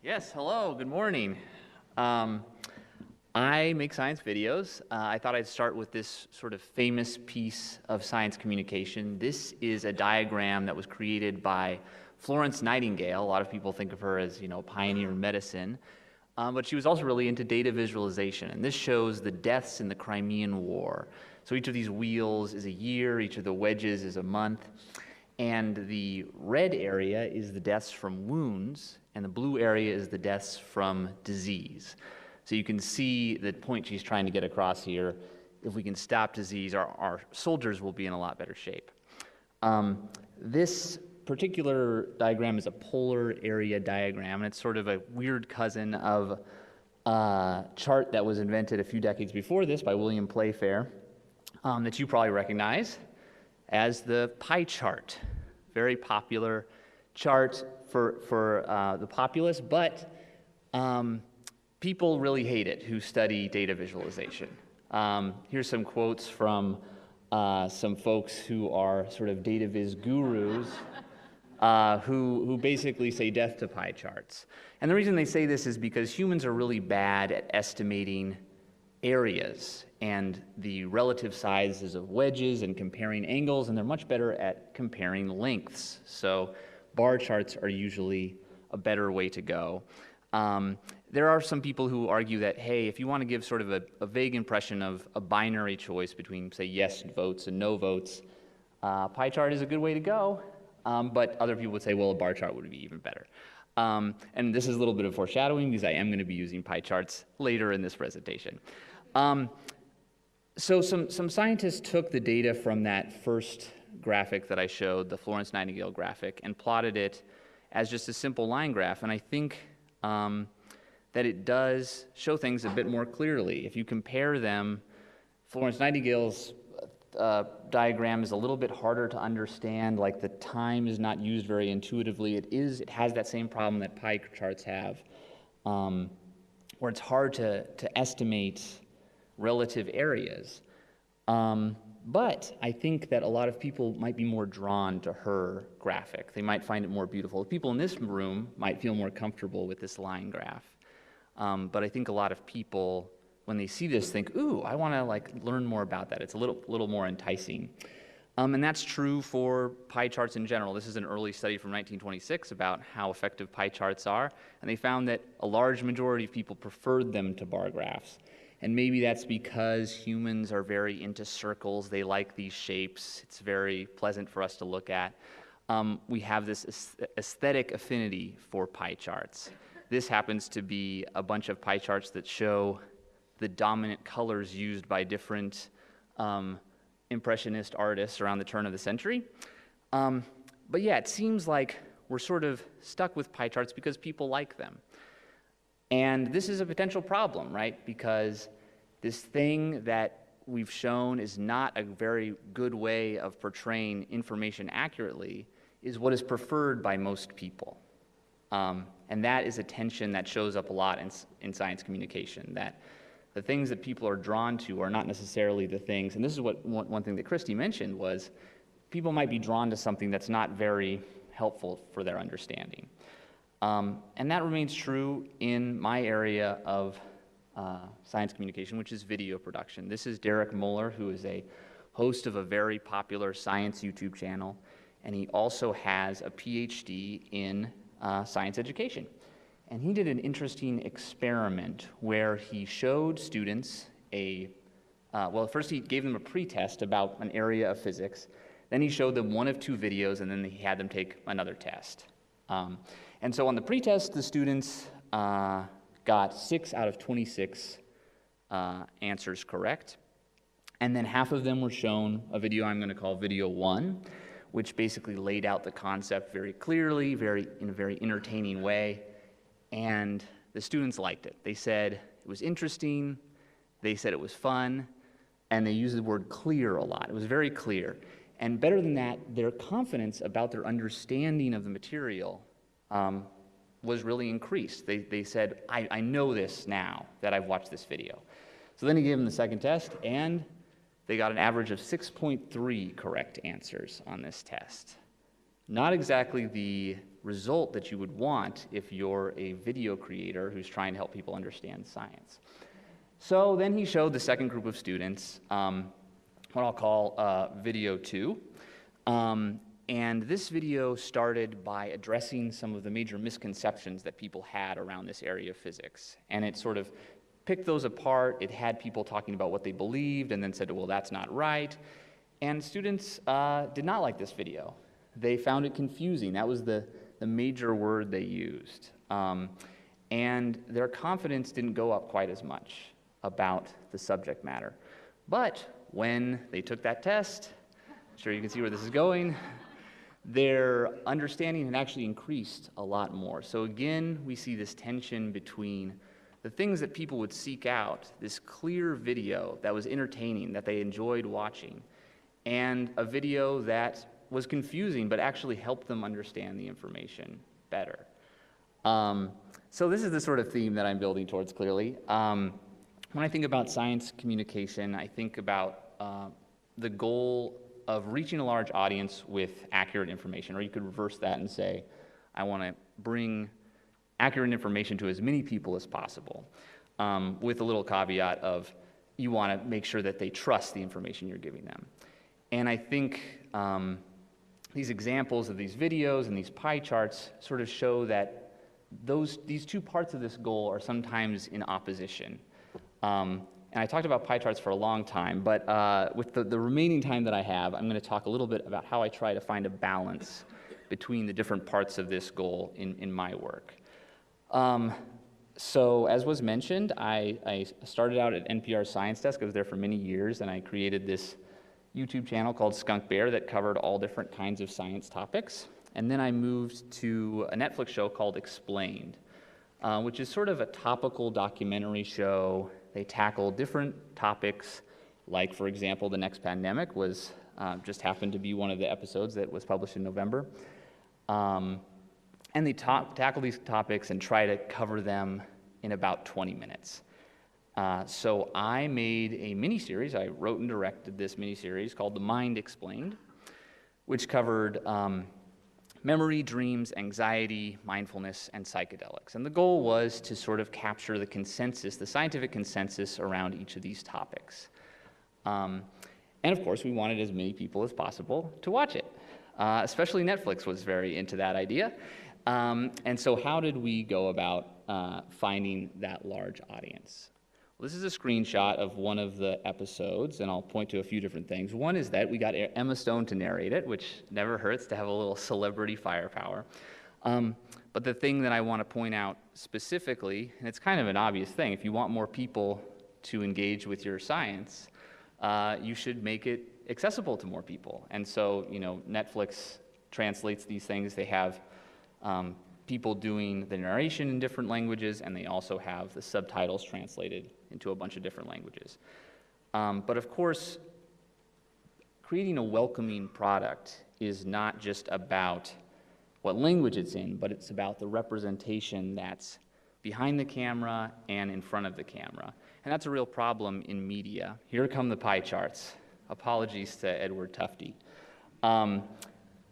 Yes, hello, good morning. I make science videos. I thought I'd start with this sort of famous piece of science communication. This is a diagram that was created by Florence Nightingale. A lot of people think of her as, a pioneer in medicine, but she was also really into data visualization. And this shows the deaths in the Crimean War. So each of these wheels is a year, each of the wedges is a month. And the red area is the deaths from wounds, and the blue area is the deaths from disease. So you can see the point she's trying to get across here. If we can stop disease, our soldiers will be in a lot better shape. This particular diagram is a polar area diagram, and it's sort of a weird cousin of a chart that was invented a few decades before this by William Playfair that you probably recognize as the pie chart. Very popular chart for the populace, but people really hate it who study data visualization. Here's some quotes from some folks who are sort of data viz gurus who basically say death to pie charts. And the reason they say this is because humans are really bad at estimating areas and the relative sizes of wedges and comparing angles, and they're much better at comparing lengths. So bar charts are usually a better way to go. There are some people who argue that, hey, if you want to give sort of a vague impression of a binary choice between, say, yes votes and no votes, pie chart is a good way to go. But other people would say, well, a bar chart would be even better. And this is a little bit of foreshadowing because I am going to be using pie charts later in this presentation. So some scientists took the data from that first graphic that I showed, the Florence Nightingale graphic, and plotted it as just a simple line graph. And I think that it does show things a bit more clearly. If you compare them, Florence Nightingale's diagram is a little bit harder to understand, like the time is not used very intuitively. It has that same problem that pie charts have, where it's hard to estimate relative areas. But I think that a lot of people might be more drawn to her graphic. They might find it more beautiful. People in this room might feel more comfortable with this line graph. But I think a lot of people, when they see this, think, ooh, I want to learn more about that. It's a little more enticing. And that's true for pie charts in general. This is an early study from 1926 about how effective pie charts are, and they found that a large majority of people preferred them to bar graphs. And maybe that's because humans are very into circles. They like these shapes. It's very pleasant for us to look at. We have this aesthetic affinity for pie charts. This happens to be a bunch of pie charts that show the dominant colors used by different impressionist artists around the turn of the century. But yeah, it seems like we're sort of stuck with pie charts because people like them. And this is a potential problem, right? Because this thing that we've shown is not a very good way of portraying information accurately is what is preferred by most people. And that is a tension that shows up a lot in science communication, that the things that people are drawn to are not necessarily the things, and this is what one thing that Christy mentioned was people might be drawn to something that's not very helpful for their understanding. And that remains true in my area of science communication, which is video production. This is Derek Muller, who is a host of a very popular science YouTube channel, and he also has a PhD in science education. And he did an interesting experiment where he showed students first he gave them a pretest about an area of physics, then he showed them one of two videos, and then he had them take another test. And so on the pretest, the students got 6 out of 26 answers correct. And then half of them were shown a video I'm going to call video 1, which basically laid out the concept very clearly, in a very entertaining way. And the students liked it. They said it was interesting, they said it was fun, and they used the word clear a lot. It was very clear. And better than that, their confidence about their understanding of the material was really increased. They said, I know this now that I've watched this video. So then he gave them the second test, and they got an average of 6.3 correct answers on this test. Not exactly the result that you would want if you're a video creator who's trying to help people understand science. So then he showed the second group of students what I'll call video 2. And this video started by addressing some of the major misconceptions that people had around this area of physics. And it sort of picked those apart. It had people talking about what they believed and then said, well, that's not right. And students did not like this video. They found it confusing. That was the major word they used. And their confidence didn't go up quite as much about the subject matter. But when they took that test, I'm sure you can see where this is going, their understanding had actually increased a lot more. So again, we see this tension between the things that people would seek out, this clear video that was entertaining, that they enjoyed watching, and a video that was confusing but actually helped them understand the information better. So this is the sort of theme that I'm building towards, clearly. When I think about science communication, I think about the goal of reaching a large audience with accurate information, or you could reverse that and say, I want to bring accurate information to as many people as possible, with a little caveat of you want to make sure that they trust the information you're giving them. And I think these examples of these videos and these pie charts sort of show that these two parts of this goal are sometimes in opposition. And I talked about pie charts for a long time, but with the remaining time that I have, I'm going to talk a little bit about how I try to find a balance between the different parts of this goal in my work. So as was mentioned, I started out at NPR's Science Desk. I was there for many years, and I created this YouTube channel called Skunk Bear that covered all different kinds of science topics. And then I moved to a Netflix show called Explained, which is sort of a topical documentary show. They tackle different topics, like, for example, the next pandemic was just happened to be one of the episodes that was published in November. And they tackle these topics and try to cover them in about 20 minutes. So I made a mini-series. I wrote and directed this mini-series called The Mind Explained, which covered memory, dreams, anxiety, mindfulness, and psychedelics. And the goal was to sort of capture the consensus, the scientific consensus around each of these topics. And of course, we wanted as many people as possible to watch it. Especially Netflix was very into that idea. And so how did we go about finding that large audience? Well, this is a screenshot of one of the episodes, and I'll point to a few different things. One is that we got Emma Stone to narrate it, which never hurts to have a little celebrity firepower. But the thing that I want to point out specifically, and it's kind of an obvious thing, if you want more people to engage with your science, you should make it accessible to more people. And so, Netflix translates these things. They have people doing the narration in different languages, and they also have the subtitles translated into a bunch of different languages. But of course, creating a welcoming product is not just about what language it's in, but it's about the representation that's behind the camera and in front of the camera. And that's a real problem in media. Here come the pie charts. Apologies to Edward Tufte.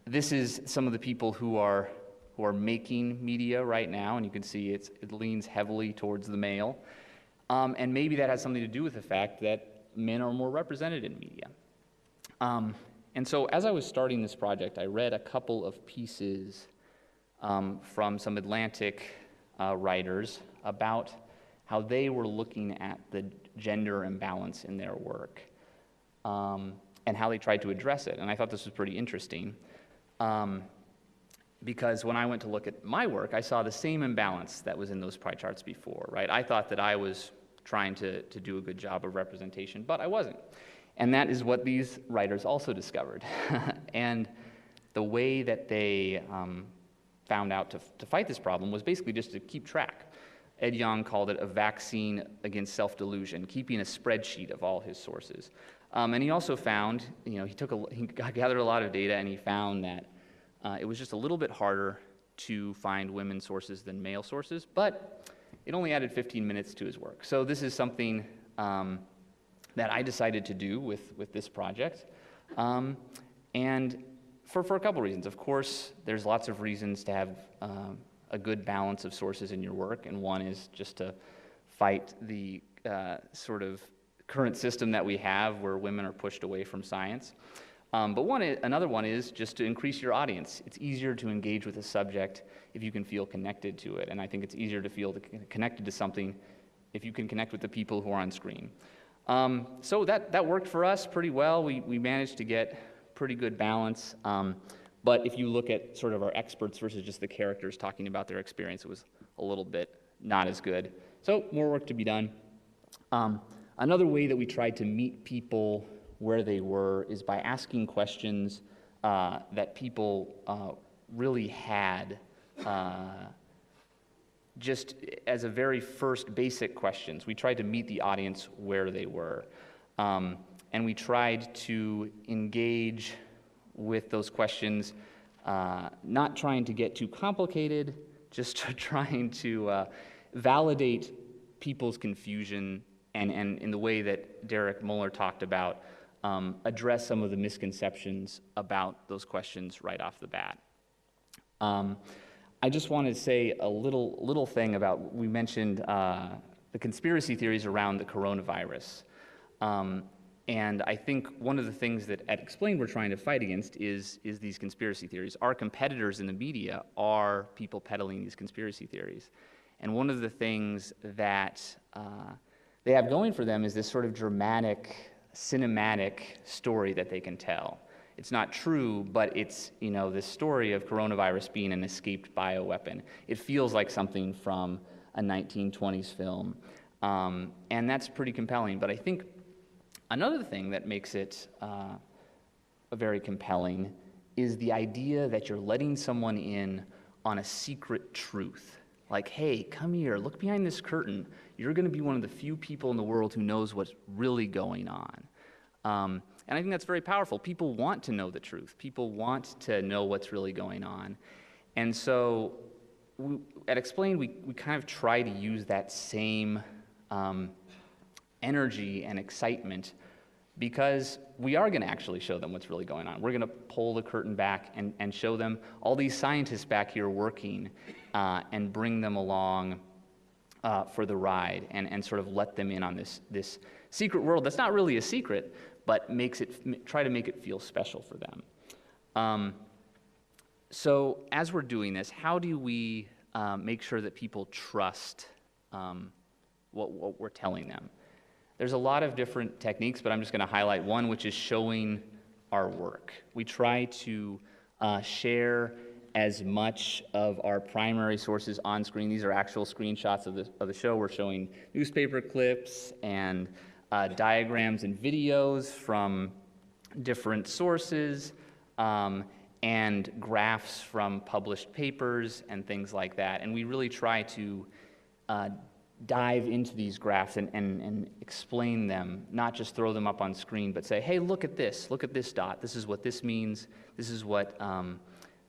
This is some of the people who are making media right now, and you can see it leans heavily towards the male. And maybe that has something to do with the fact that men are more represented in media. And so as I was starting this project, I read a couple of pieces from some Atlantic writers about how they were looking at the gender imbalance in their work and how they tried to address it. And I thought this was pretty interesting. Because when I went to look at my work, I saw the same imbalance that was in those pie charts before, right? I thought that I was trying to do a good job of representation, but I wasn't. And that is what these writers also discovered. And the way that they found out to fight this problem was basically just to keep track. Ed Yong called it a vaccine against self-delusion, keeping a spreadsheet of all his sources. And he also found, he gathered a lot of data, and he found that it was just a little bit harder to find women's sources than male sources, but it only added 15 minutes to his work. So this is something that I decided to do with this project. And for a couple reasons. Of course, there's lots of reasons to have a good balance of sources in your work, and one is just to fight the sort of current system that we have where women are pushed away from science. But another one is just to increase your audience. It's easier to engage with a subject if you can feel connected to it, and I think it's easier to feel connected to something if you can connect with the people who are on screen. So that worked for us pretty well. We managed to get pretty good balance. But if you look at sort of our experts versus just the characters talking about their experience, it was a little bit not as good. So more work to be done. Another way that we tried to meet people where they were is by asking questions that people really had just as a very first basic questions. We tried to meet the audience where they were. And we tried to engage with those questions, not trying to get too complicated, just trying to validate people's confusion and in the way that Derek Muller talked about, address some of the misconceptions about those questions right off the bat. I just wanted to say a little thing about, we mentioned the conspiracy theories around the coronavirus. And I think one of the things that at Explained we're trying to fight against is these conspiracy theories. Our competitors in the media are people peddling these conspiracy theories. And one of the things that they have going for them is this sort of dramatic, cinematic story that they can tell. It's not true, but it's, this story of coronavirus being an escaped bioweapon. It feels like something from a 1920s film. And that's pretty compelling. But I think another thing that makes it very compelling is the idea that you're letting someone in on a secret truth. Like, hey, come here, look behind this curtain. You're going to be one of the few people in the world who knows what's really going on. And I think that's very powerful. People want to know the truth. People want to know what's really going on. And so at Explained, we kind of try to use that same energy and excitement, because we are going to actually show them what's really going on. We're going to pull the curtain back and show them all these scientists back here working and bring them along for the ride and sort of let them in on this secret world that's not really a secret, but try to make it feel special for them. So as we're doing this, how do we make sure that people trust what we're telling them? There's a lot of different techniques, but I'm just going to highlight one, which is showing our work. We try to share as much of our primary sources on screen. These are actual screenshots of the show. We're showing newspaper clips and diagrams and videos from different sources, and graphs from published papers and things like that. And we really try to dive into these graphs and explain them, not just throw them up on screen, but say, hey, look at this dot, this is what this means, this is what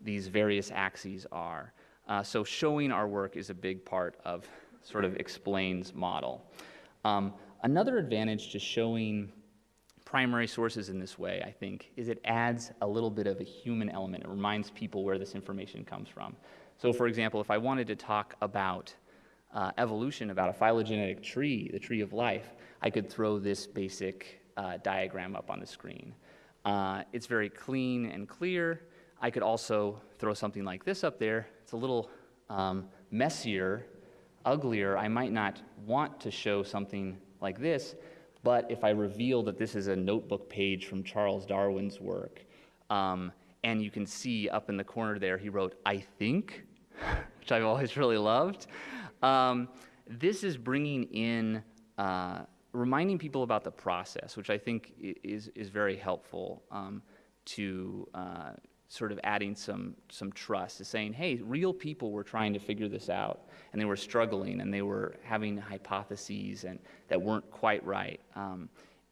these various axes are. So showing our work is a big part of sort of Explained's model. Another advantage to showing primary sources in this way, I think, is it adds a little bit of a human element. It reminds people where this information comes from. So for example, if I wanted to talk about evolution, about a phylogenetic tree, the tree of life, I could throw this basic diagram up on the screen. It's very clean and clear. I could also throw something like this up there. It's a little messier, uglier. I might not want to show something like this, but if I reveal that this is a notebook page from Charles Darwin's work, and you can see up in the corner there, he wrote, "I think," which I've always really loved. This is bringing in, reminding people about the process, which I think is very helpful to sort of adding some trust, is saying, hey, real people were trying to figure this out, and they were struggling, and they were having hypotheses and that weren't quite right,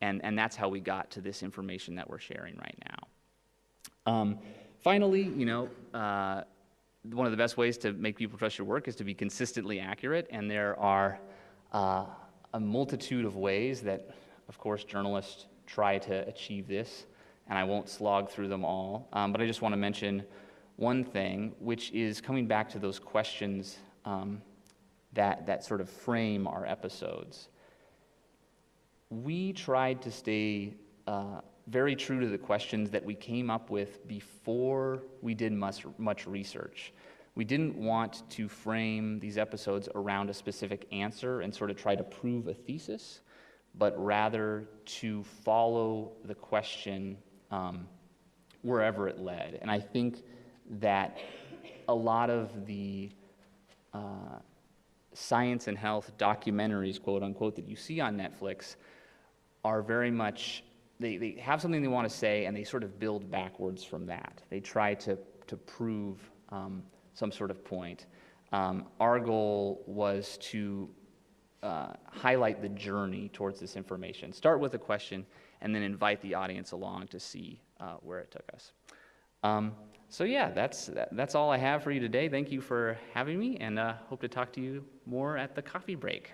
and that's how we got to this information that we're sharing right now. Finally, one of the best ways to make people trust your work is to be consistently accurate, and there are a multitude of ways that, of course, journalists try to achieve this, and I won't slog through them all, but I just want to mention one thing, which is coming back to those questions that sort of frame our episodes. We tried to stay very true to the questions that we came up with before we did much research. We didn't want to frame these episodes around a specific answer and sort of try to prove a thesis, but rather to follow the question wherever it led. And I think that a lot of the science and health documentaries, quote unquote, that you see on Netflix are very much, they have something they want to say and they sort of build backwards from that. They try to prove some sort of point. Our goal was to highlight the journey towards this information. Start with a question and then invite the audience along to see where it took us. So yeah, that's all I have for you today. Thank you for having me, and hope to talk to you more at the coffee break.